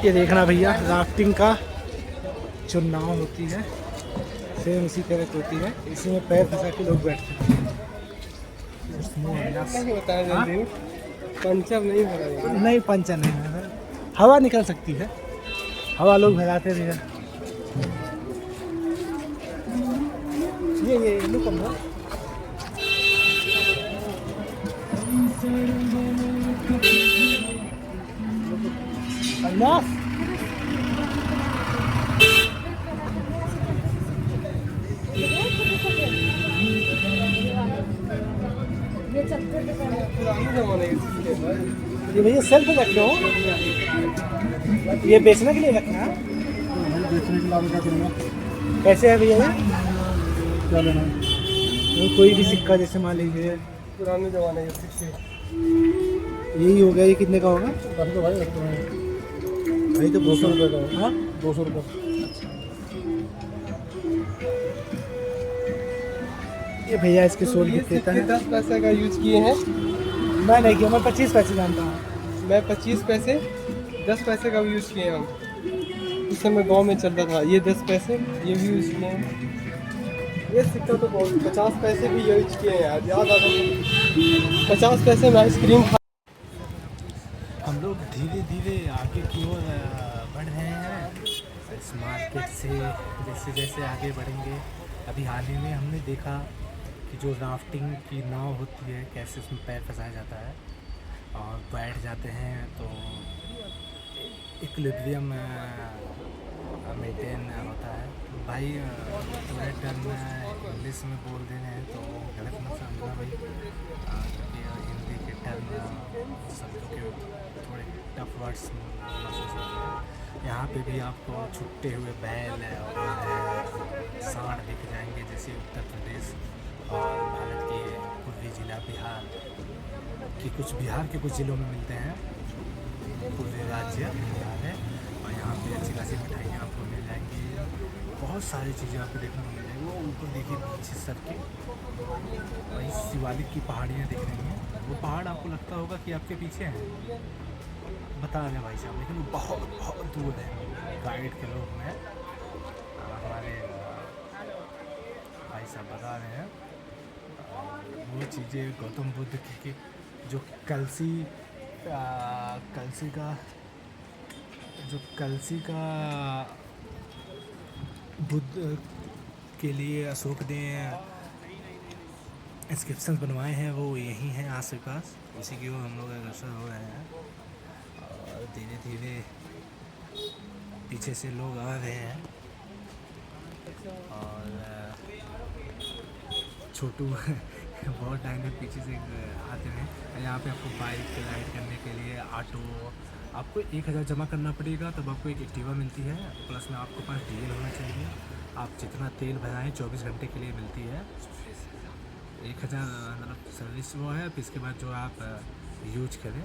ये देखना भैया, राफ्टिंग का जो नाव होती है सेम इसी तरह की होती है, इसी में पैर फंसा के लोग बैठते हैं। नहीं होता है हाँ? जल्दी, पंचर नहीं हो रहा है। नहीं पंचर नहीं है, हवा निकल सकती है, हवा लोग भगाते भी हैं। ये लुक कम है। enough। पुराने जमाने की चीज़ है भाई। ये भैया सेल्फ रखे हो, ये बेचने के लिए रखना है? बेचने के लाभ क्या करूँगा? कैसे है भैया ये? क्या लेना? कोई भी सिक्का जैसे मान लीजिए, पुराने जमाने के सिक्के। यही हो गया, ये कितने का होगा? रख दो भाई, रख दो भाई। भाई तो 200 रुपये का है। हाँ 200 रुपये। ये भैया इसके सोल ये कितने देता सिक्के है? 10 पैसे का यूज किए हैं। मैं नहीं किया, मैं 25 पैसे जानता हूँ। मैं 25 पैसे 10 पैसे का भी यूज़ किए हैं हम। उस समय गांव में चलता था। ये 10 पैसे ये भी यूज़ किए हैं। ये सिक्का तो बहुत 50 पैसे भी यूज किए हैं यार, याद आता है 50 पैसे में आइसक्रीम खा। हम लोग धीरे धीरे आगे की ओर बढ़ रहे हैं इस मार्केट से। जैसे जैसे आगे बढ़ेंगे, अभी हाल ही में हमने देखा कि जो राफ्टिंग की नाव होती है कैसे उसमें पैर फंसाया जाता है और बैठ जाते हैं तो इक्विलिब्रियम मेंटेन होता है। भाई थोड़े टर्म इंग्लिश में बोल दे रहे हैं तो गलत मत समझना भाई, क्योंकि हिंदी के टर्म शब्दों के थोड़े टफ वर्ड्स महसूस होते हैं। यहाँ पे भी आपको छुट्टे हुए बैल और सांड दिख जाएंगे, जैसे उत्तर प्रदेश और भारत के पूर्वी जिला बिहार के कुछ ज़िलों में मिलते हैं। पूर्वी राज्य बिहार है और यहाँ पे अच्छी खासी मिठाइयाँ आपको मिल जाएंगी, बहुत सारी चीज़ें आपको देखने को मिल जाएंगी। वो ऊपर देखिए पीछे सर के वही शिवालिक की पहाड़ियाँ दिख रही हैं, वो पहाड़ आपको लगता होगा कि आपके पीछे हैं, बता रहे हैं भाई साहब, लेकिन वो बहुत बहुत दूर है। गाइड के लोग में हमारे भाई साहब बता रहे हैं वो चीज़ें गौतम बुद्ध की जो कलसी का बुद्ध के लिए अशोक ने इंस्क्रिप्शन बनवाए हैं, वो यही हैं आस पास, उसी की ओर हम लोग अग्रसर हो रहे हैं और धीरे धीरे पीछे से लोग आ रहे हैं और छोटू बहुत टाइम में पीछे से आते हैं। यहाँ पे आपको बाइक राइड करने के लिए ऑटो आपको 1000 जमा करना पड़ेगा, तब आपको एक एक्टिवा मिलती है, प्लस में आपके पास डीजल होना चाहिए। आप जितना तेल भराएं 24 घंटे के लिए मिलती है। 1000 मतलब सर्विस वो है, फिर इसके बाद जो आप यूज करें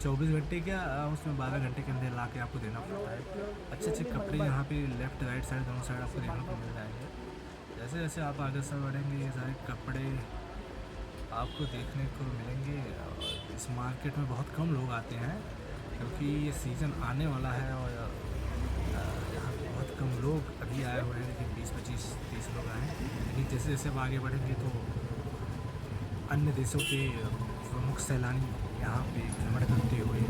24 घंटे क्या उसमें 12 घंटे के अंदर ला के आपको देना पड़ता है। अच्छे अच्छे कपड़े यहाँ पे लेफ़्ट राइट साइड दोनों साइड आपको देखने को मिल जाएंगे। जैसे जैसे आप आगे से बढ़ेंगे ये सारे कपड़े आपको देखने को मिलेंगे। और इस मार्केट में बहुत कम लोग आते हैं क्योंकि ये सीज़न आने वाला है और यहाँ बहुत कम लोग अभी आए हुए हैं, लेकिन 20-25-30 लोग आए हैं। लेकिन जैसे जैसे अब आगे बढ़ेंगे तो अन्य देशों के प्रमुख सैलानी यहाँ पे भ्रमण करते हुए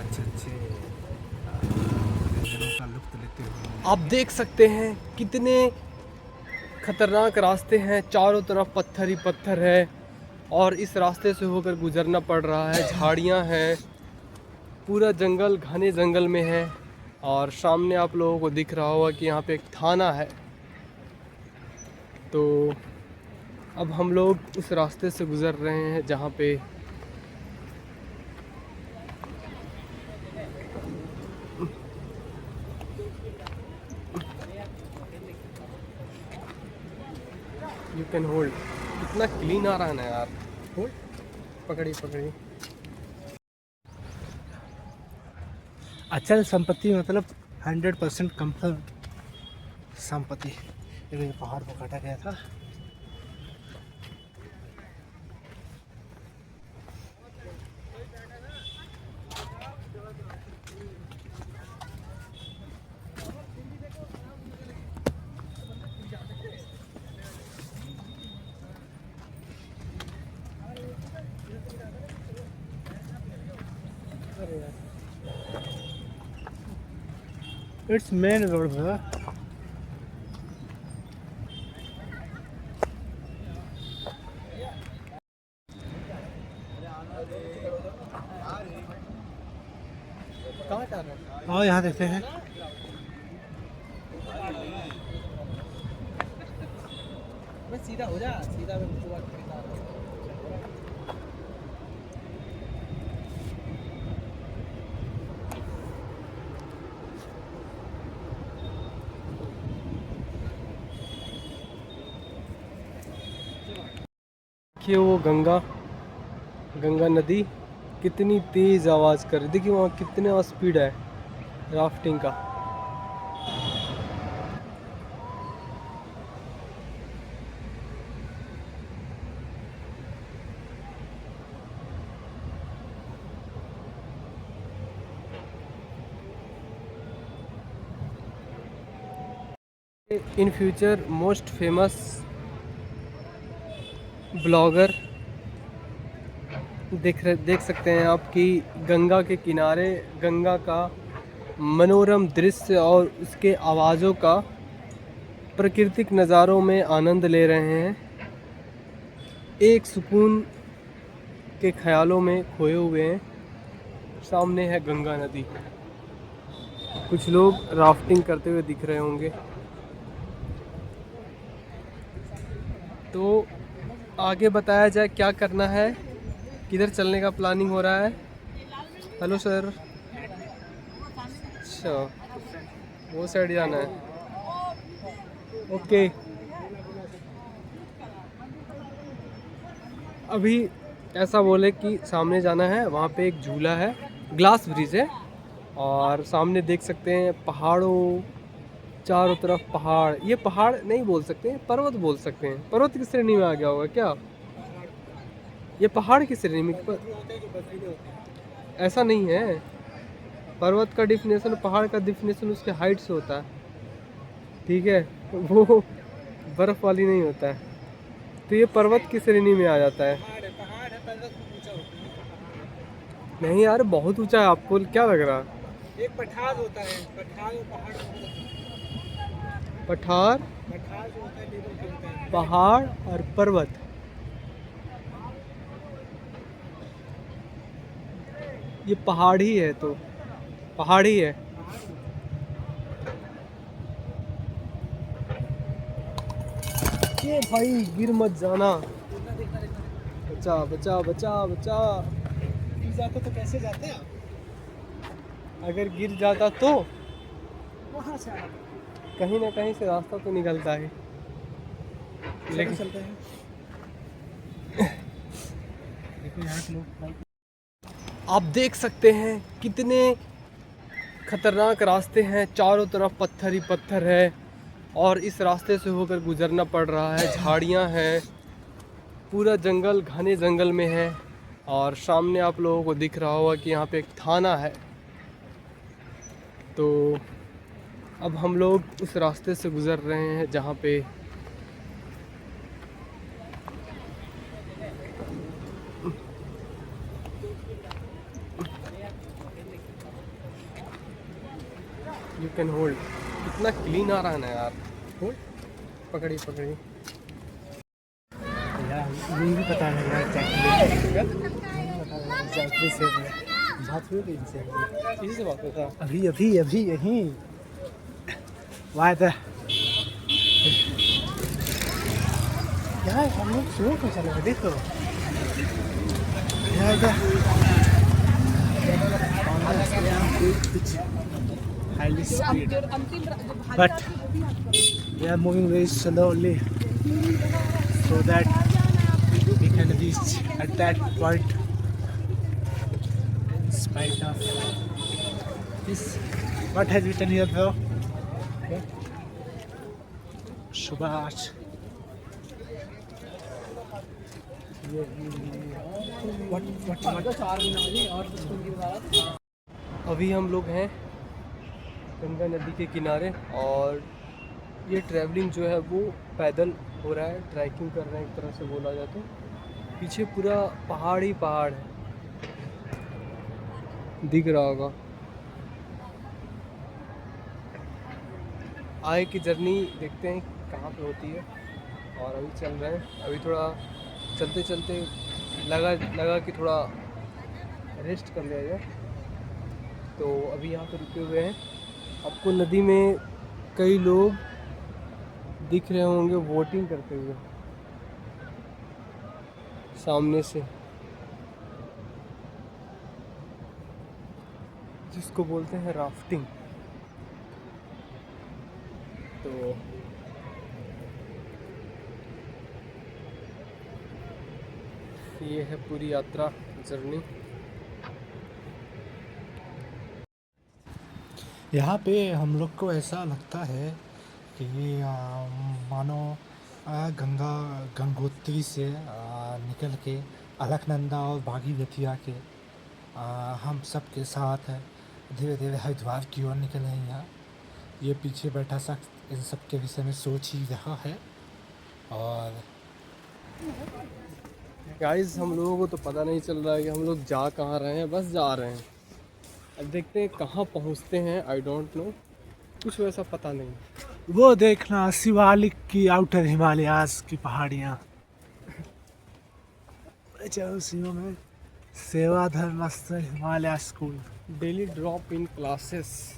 अच्छे अच्छे व्यंजनों का लुत्फ़ लेते हुए आप देख सकते हैं कितने खतरनाक रास्ते हैं, चारों तरफ पत्थर ही पत्थर है और इस रास्ते से होकर गुजरना पड़ रहा है। झाड़ियाँ हैं, पूरा जंगल घने जंगल में है और सामने आप लोगों को दिख रहा होगा कि यहाँ पे एक थाना है। तो अब हम लोग उस रास्ते से गुजर रहे हैं जहाँ पे यू कैन होल्ड। कितना क्लीन आ रहा है ना यार। होल्ड, पकड़ी। अचल संपत्ति मतलब 100% कंफर्म संपत्ति। ये पहाड़ को काटा गया था। It's main road, bro. कहाँ जा रहे हैं? और यहाँ देखते हैं। बस सीधा हो जा, सीधा मैं पूरा खरीदा रहा हूँ। देखिए वो गंगा नदी कितनी तेज आवाज़ कर रही, देखिए वहाँ कितना स्पीड है राफ्टिंग का। In future most famous blogger देख सकते हैं आप कि गंगा के किनारे गंगा का मनोरम दृश्य और उसके आवाज़ों का प्राकृतिक नज़ारों में आनंद ले रहे हैं, एक सुकून के ख्यालों में खोए हुए हैं। सामने है गंगा नदी, कुछ लोग राफ्टिंग करते हुए दिख रहे होंगे। तो आगे बताया जाए क्या करना है, किधर चलने का प्लानिंग हो रहा है। Hello sir. अच्छा, वो साइड जाना है, ओके। अभी ऐसा बोले कि सामने जाना है, वहाँ पे एक झूला है, ग्लास ब्रिज है, और सामने देख सकते हैं पहाड़ों, चारों तरफ पहाड़। ये पहाड़ नहीं बोल सकते हैं, पर्वत बोल सकते हैं। पर्वत की श्रेणी में आ गया होगा क्या? ये पहाड़ की श्रेणी में ऐसा नहीं है। पर्वत का डिफिनेशन, पहाड़ का डिफिनेशन उसके हाइट से होता है, ठीक है, वो बर्फ वाली नहीं होता है। तो ये पर्वत की श्रेणी में आ जाता है। नहीं यार, बहुत ऊंचा है, आपको क्या लग रहा? एक पठार होता है, पठार पठार, जो होता है लेवल का होता है। पहाड़ और पर्वत, ये पहाड़ ही है, तो पहाड़ ही है। ये भाई गिर मत जाना, बचा बचा बचा बचा। गिर जाता तो कैसे जाते हैं आप? अगर गिर जाता तो वहाँ से आना कहीं ना कहीं से रास्ता तो निकलता है, लेकिन चलते हैं। देखो यहाँ के लोग, आप देख सकते हैं कितने खतरनाक रास्ते हैं, चारों तरफ पत्थर ही पत्थर है, और इस रास्ते से होकर गुजरना पड़ रहा है। झाड़ियाँ हैं, पूरा जंगल, घने जंगल में है, और सामने आप लोगों को दिख रहा होगा कि यहाँ पे एक थाना है। तो अब हम लोग उस रास्ते से गुजर रहे हैं जहाँ पे यू कैन होल्ड। इतना क्लीन आ रहा है ना यार, होल्ड, पकड़ी पकड़ी। यार ये भी पता नहीं यार, एग्जैक्टली सेम है। बात हुई थी इनसे, किसी से बात होता? अभी अभी अभी यहीं वाह था यार। हम लोग स्लो क्यों चले, देखो highly speed, but we are moving very slowly so that we can reach at that point in spite of this. What has written here, bro? Okay. Subhash. अभी हम लोग हैं गंगा नदी के किनारे, और ये ट्रैवलिंग जो है वो पैदल हो रहा है, ट्रैकिंग कर रहे हैं एक तरह से बोला जाए तो। पीछे पूरा पहाड़ ही पहाड़ है, दिख रहा होगा। आगे की जर्नी देखते हैं कहाँ पे होती है। और अभी चल रहे हैं, अभी थोड़ा चलते चलते लगा कि थोड़ा रेस्ट कर लिया जाए, तो अभी यहाँ पे रुके हुए हैं। आपको नदी में कई लोग दिख रहे होंगे बोटिंग करते हुए सामने से, जिसको बोलते हैं राफ्टिंग। तो ये है पूरी यात्रा, जर्नी। यहाँ पे हम लोग को ऐसा लगता है कि मानो गंगोत्री से निकल के अलकनंदा और भागीरथी आके हम सब के साथ धीरे धीरे हरिद्वार की ओर निकले हैं। यहाँ ये पीछे बैठा शख्स इन सब के विषय में सोच ही रहा है। और गाइस हम लोगों को तो पता नहीं चल रहा है कि हम लोग जा कहाँ रहे हैं, बस जा रहे हैं। अब देखते हैं कहाँ पहुँचते हैं, आई डोंट नो, कुछ वैसा पता नहीं। वो देखना शिवालिक की आउटर हिमालयाज की पहाड़ियाँ, उसी में सेवा धर्मस्थ Himalaya school, daily drop in classes.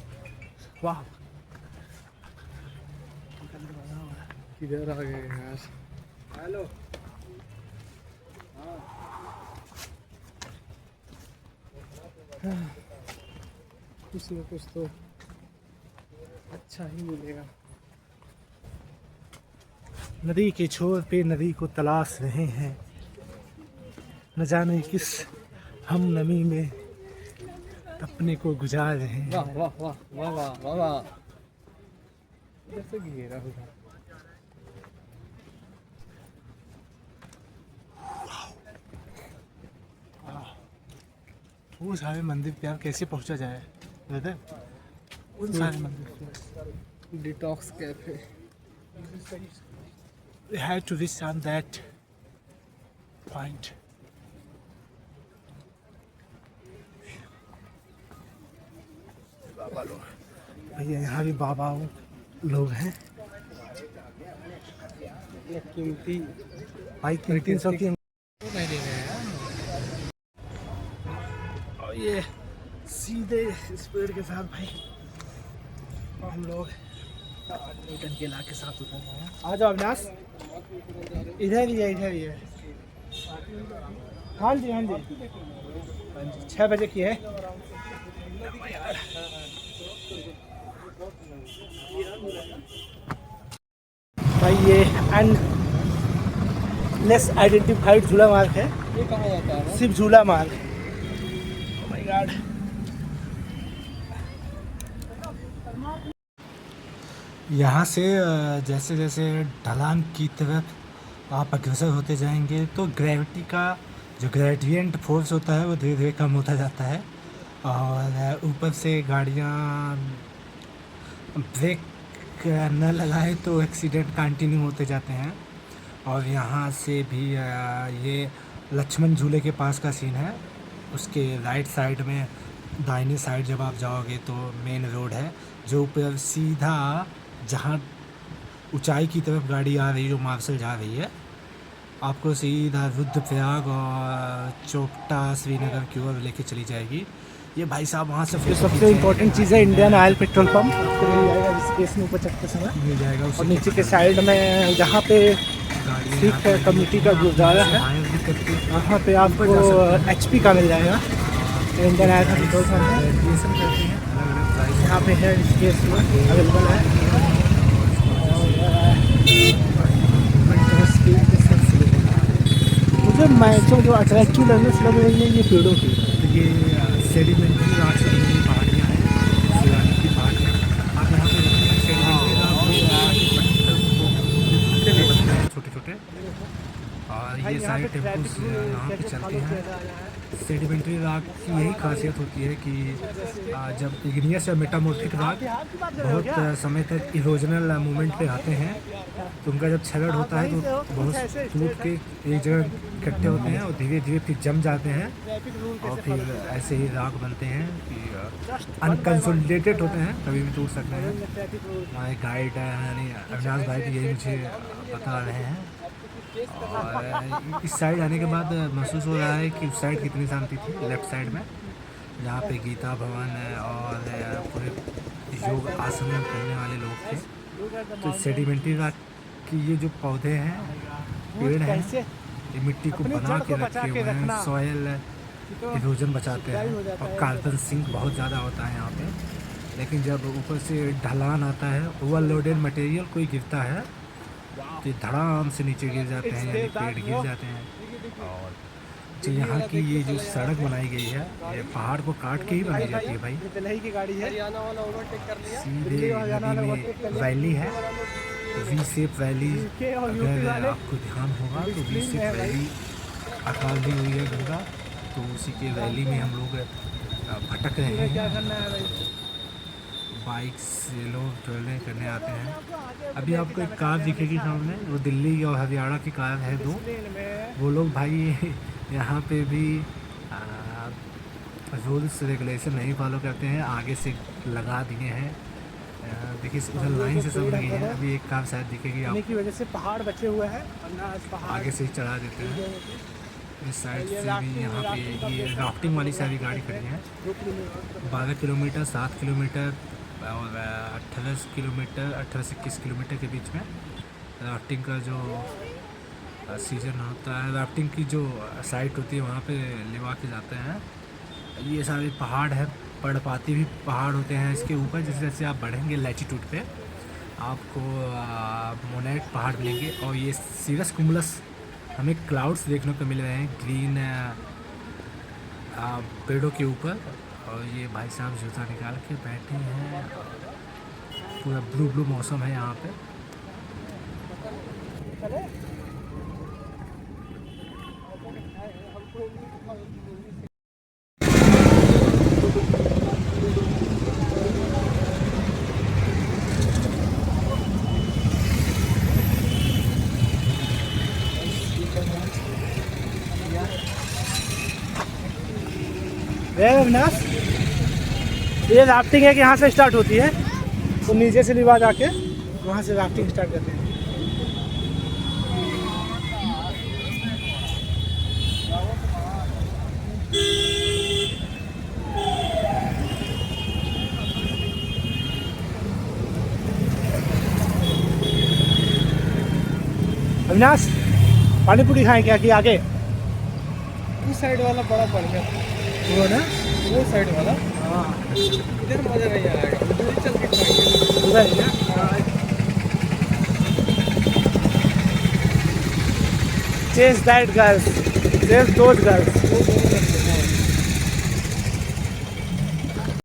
वाह किधर आ गए यार। हेलो कुछ न कुछ तो अच्छा ही मिलेगा। नदी के छोर पे नदी को तलाश रहे हैं, न जाने किस हम नमी में अपने को गुजार रहे हैं। वाह वाह वाह वाह वाह वाह वाह, कैसे घेरा हुआ। वो सारे मंदिर पे यार कैसे पहुंचा जाए ब्रदर, उन सारे मंदिर पे। Detox cafe. We had to reach on that point. बाबा लोग, भैया यहाँ भी बाबा लोग हैं। ये कीमती भाई 300 की नहीं दे रहे हैं। और ये सीधे इस पेड़ के साथ भाई हम लोग न्यूटन के इलाके के साथ उतर रहे हैं। आ जाओ अविनाश, इधर ही है, इधर ही है। हाँ जी हाँ जी हाँ जी, 6 बजे की है। भाई ये अनलेस आइडेंटिफाइड झूला मार्ग है। ये कहाँ जाता है? सिर्फ झूला मार्ग। Oh my God. यहाँ से जैसे जैसे ढलान की तरफ आप अग्रसर होते जाएंगे तो ग्रेविटी का जो ग्रेडियंट फोर्स होता है वो धीरे धीरे कम होता जाता है। और ऊपर से गाड़ियाँ ब्रेक न लगाए तो एक्सीडेंट कंटिन्यू होते जाते हैं। और यहाँ से भी ये लक्ष्मण झूले के पास का सीन है। उसके राइट साइड में दाहिने साइड जब आप जाओगे तो मेन रोड है, जो ऊपर सीधा जहाँ ऊंचाई की तरफ गाड़ी आ रही है, जो मार्शल जा रही है, आपको सीधा रुद्रप्रयाग और चोपटा श्रीनगर की ओर लेके चली जाएगी। ये भाई साहब वहाँ से सबसे इम्पोर्टेंट चीज़ है इंडियन ऑयल पेट्रोल पंप। आपको मिल जाएगा स्पेस में ऊपर चढ़ते समय मिल जाएगा। और नीचे के साइड में जहाँ पे सिख कम्युनिटी का गुरुद्वारा है वहाँ पे आपको HP का मिल जाएगा। इंडियन ऑयल का पेट्रोल पंप है, यहाँ पे है स्पेस में अवेलेबल है। मुझे मैचों जो अट्रैक्टिव लग रही है ये पेड़ों की, ये सेडिमेंट्री राख से बनी हुई पहाड़ियाँ हैं, शिवालिक की पहाड़ियाँ। आप यहाँ पे छोटे छोटे, और ये सारे टेम्पल्स यहाँ पे चलते हैं। सेडिमेंट्री राग की यही खासियत होती है कि जब इग्नियस या मेटामॉर्फिक राग बहुत समय तक इरोजनल मूवमेंट पे आते हैं तो उनका जब छलड़ होता है तो बहुत टूट के एक जगह इकट्ठे होते हैं और धीरे धीरे फिर जम जाते हैं और फिर ऐसे ही राग बनते हैं कि अनकंसोलिडेटेड होते हैं, कभी भी टूट सकते हैं। हमारे गाइड यानी अविनाश भाई भी यही मुझे बता रहे हैं। और इस साइड आने के बाद महसूस हो रहा है कि उस साइड कितनी शांति थी, लेफ़्ट साइड में जहाँ पे गीता भवन है और पूरे योग आसन करने वाले लोग थे। तो सेडिमेंट्री राग की ये जो पौधे हैं, पेड़ हैं, ये मिट्टी को बना के रखे हुए हैं, सॉयल इरोजन बचाते हैं और कार्बन सिंक बहुत ज़्यादा होता है यहाँ पे। लेकिन जब ऊपर से ढलान आता है, ओवरलोडेड मटेरियल कोई गिरता है तो धड़ाम से नीचे गिर जाते हैं, यानी पेड़ गिर जाते हैं। और जो यहाँ की ये जो सड़क बनाई गई है, ये पहाड़ को काट के ही बनाई जाती है भाई। सीधे नदी में वैली है, वी शेप वैली। अगर आपको ध्यान होगा तो वी शेप वैली आकार दी हुई है गंगा, तो उसी के वैली में हम लोग भटक रहे हैं। बाइक से लोग ट्रेवलिंग करने आते हैं। अभी आपको एक कार दिखेगी सामने, वो दिल्ली और हरियाणा की कार है दो। वो लोग भाई यहाँ पे भी रूल्स रेगुलेशन नहीं फॉलो करते हैं, आगे से लगा दिए हैं। देखिए उधर लाइन से सब लगी है। अभी एक कार शायद दिखेगी आपको, की वजह से पहाड़ बचे हुए हैं, आगे से ही चढ़ा देते हैं। इस साइड से भी यहाँ पे ये राफ्टिंग वाली सारी गाड़ी खड़ी है। 12 किलोमीटर, 7 किलोमीटर और 18 किलोमीटर, 18 से 21 किलोमीटर के बीच में राफ्टिंग का जो सीजन होता है, राफ्टिंग की जो साइट होती है वहाँ पे लिवा के जाते हैं। ये सारे पहाड़ है, पर्णपाती भी पहाड़ होते हैं इसके ऊपर। जैसे जैसे आप बढ़ेंगे लैटिट्यूड पे आपको मोनेट पहाड़ मिलेंगे और ये सीरस कुमुलस हमें क्लाउड्स देखने को मिल रहे हैं ग्रीन पेड़ों के ऊपर। और ये भाई साहब जूता निकाल के बैठे हैं, पूरा ब्लू ब्लू मौसम है यहाँ पे। अविनाश, ये राफ्टिंग है कि यहाँ से स्टार्ट होती है, तो नीचे से लिवा जाके वहाँ से राफ्टिंग स्टार्ट करते हैं। अविनाश, पानी पूरी खाएं क्या कि आगे? उस साइड वाला बड़ा बढ़िया था, वो ना, वो साइड वाला। हाँ, इधर मजा नहीं आएगा, उधर ही चल के खाएंगे। उधर ही ना। Chase that girls, chase those girls.